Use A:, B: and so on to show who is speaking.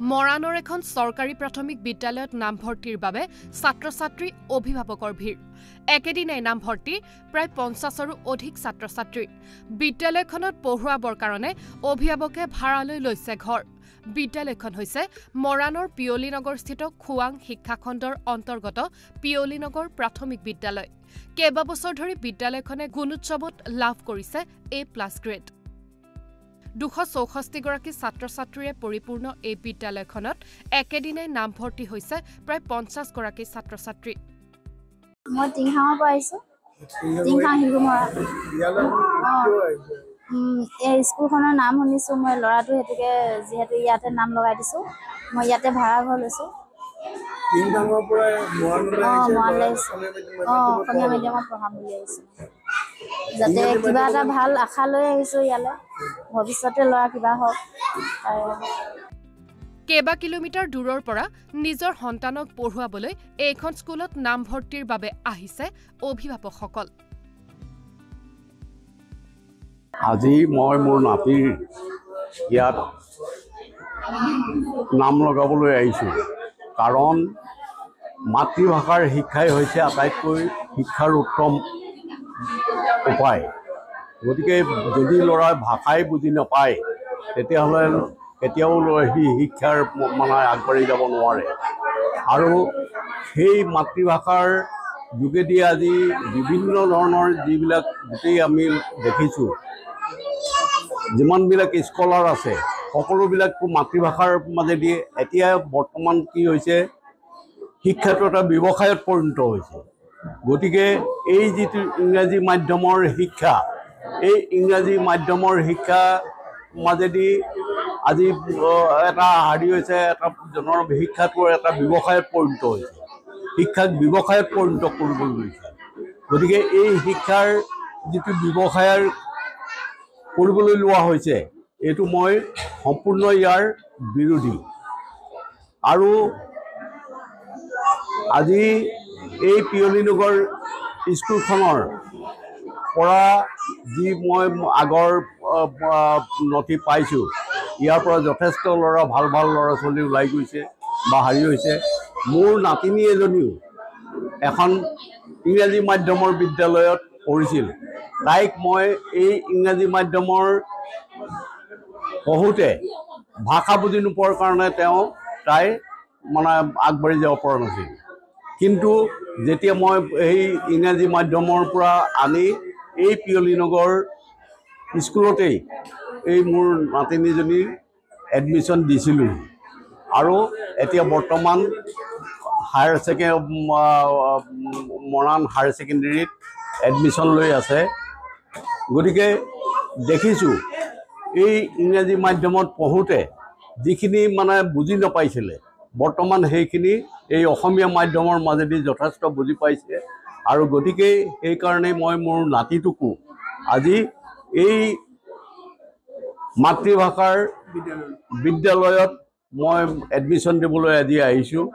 A: মৰাণৰ এখন চৰকাৰী প্ৰাথমিক বিদ্যালয়ত নামভৰ্তিৰ বাবে ছাত্ৰ-ছাত্ৰী অভিভাৱকৰ ভিৰ। একেদিনাই নামভৰ্তি প্ৰায় 50ৰো অধিক ছাত্ৰ-ছাত্ৰী। বিদ্যালয়খনত পঢ়ুৱাবৰ কাৰণে অভিভাৱকে ভাড়ালৈ লৈছে ঘৰ। বিদ্যালয়খন হৈছে মৰাণৰ পিয়লিনগৰস্থিত খোৱাং শিক্ষাখণ্ডৰ অন্তৰ্গত পিয়লিনগৰ প্ৰাথমিক বিদ্যালয়। কেইবাবছৰ ধৰি বিদ্যালয়খনে গুণোৎসৱত লাভ কৰিছে A+ গ্ৰেড। 264গৰাকী ছাত্ৰ-ছাত্ৰীৰে পৰিপূৰ্ণ এই বিদ্যালয়খনত একেদিনাই নামভৰ্তি হৈছে প্ৰায় 50গৰাকী ছাত্ৰ-ছাত্ৰী।
B: মই টিংখাঙৰ পৰা আহিছোঁ। টিংখাং শিশুমৰা। এই স্কুলখনৰ নাম শুনিছোঁ মই, ল'ৰাটো সেইটোকে যিহেতু ইয়াতে নাম লগাই দিছোঁ, মই ইয়াতে ভাড়া ঘৰ লৈছোঁ।
C: টিংখাঙৰ পৰা
B: মৰাণলৈ আহিছোঁ। অসমীয়া মিডিয়ামত পঢ়াম বুলি আহিছোঁ, যাতে কিবা এটা ভাল আশা লৈ আহিছোঁ ইয়ালৈ, ভৱিষ্যতে ল'ৰা কিবা হওক।
A: কেইবা কিলোমিটাৰ দূৰৰ পৰা নিজৰ সন্তানক পঢ়ুৱাবলৈ এইখন স্কুলত নামভৰ্তিৰ বাবে আহিছে অভিভাৱকসকল।
D: আজি মই মোৰ নাতিৰ ইয়াত নাম লগাবলৈ আহিছোঁ, কাৰণ মাতৃভাষাৰ শিক্ষাই হৈছে আটাইতকৈ শিক্ষাৰ উত্তম উপায়। গতিকে যদি ল'ৰাই ভাষাই বুজি নাপায় তেতিয়াহ'লে কেতিয়াও সি শিক্ষাৰ আগবাঢ়ি যাব নোৱাৰে। আৰু সেই মাতৃভাষাৰ যোগেদি আজি বিভিন্ন ধৰণৰ যিবিলাক গোটেই আমি দেখিছোঁ, যিমানবিলাক স্কলাৰ আছে সকলোবিলাক মাতৃভাষাৰ মাজেদি। এতিয়া বৰ্তমান কি হৈছে, শিক্ষাটো এটা ব্যৱসায়ত পৰিণত হৈছে। গতিকে এই যিটো ইংৰাজী মাধ্যমৰ শিক্ষা, এই ইংৰাজী মাধ্যমৰ শিক্ষা মাজেদি আজি এটা হৈছে, এটা জনৰ শিক্ষাটোৰ এটা ব্যৱসায়ত পৰিণত হৈছে, শিক্ষাক ব্যৱসায়ত পৰিণত কৰিবলৈ লৈছে। গতিকে এই শিক্ষাৰ যিটো ব্যৱসায়ৰ কৰিবলৈ লোৱা হৈছে, এইটো মই সম্পূৰ্ণ ইয়াৰ বিৰোধী। আৰু আজি এই পিয়লিনগৰ স্কুলখনৰ পৰা যি মই আগৰ নথি পাইছোঁ, ইয়াৰ পৰা যথেষ্ট ভাল ল'ৰা ছোৱালী ওলাই গৈছে বা হৈছে। মোৰ নাতিনী এজনীও এখন ইংৰাজী মাধ্যমৰ বিদ্যালয়ত পঢ়িছিল। তাইক মই এই ইংৰাজী মাধ্যমৰ পঢ়োঁতে ভাষা বুজি নোপোৱাৰ কাৰণে তাই আগবাঢ়ি যাব পৰা নাছিল। কিন্তু যেতিয়া মই এই ইংৰাজী মাধ্যমৰ পৰা আনি এই পিয়লিনগৰ স্কুলতেই এই মোৰ নাতিনীজনীৰ এডমিশ্যন দিছিলোঁ, আৰু এতিয়া বৰ্তমান মৰাণ হায়াৰ ছেকেণ্ডেৰীত এডমিশ্যন লৈ আছে। গতিকে দেখিছোঁ এই ইংৰাজী মাধ্যমত পঢ়োঁতে যিখিনি বুজি নাপাইছিলে, বৰ্তমান সেইখিনি এই অসমীয়া মাধ্যমৰ মাজেদি যথেষ্ট বুজি পাইছে। আৰু গতিকে সেইকাৰণেই মই মোৰ নাতিটোকো আজি এই মাতৃভাষাৰ বিদ্যালয়ত মই এডমিশ্যন দিবলৈ আজি আহিছোঁ।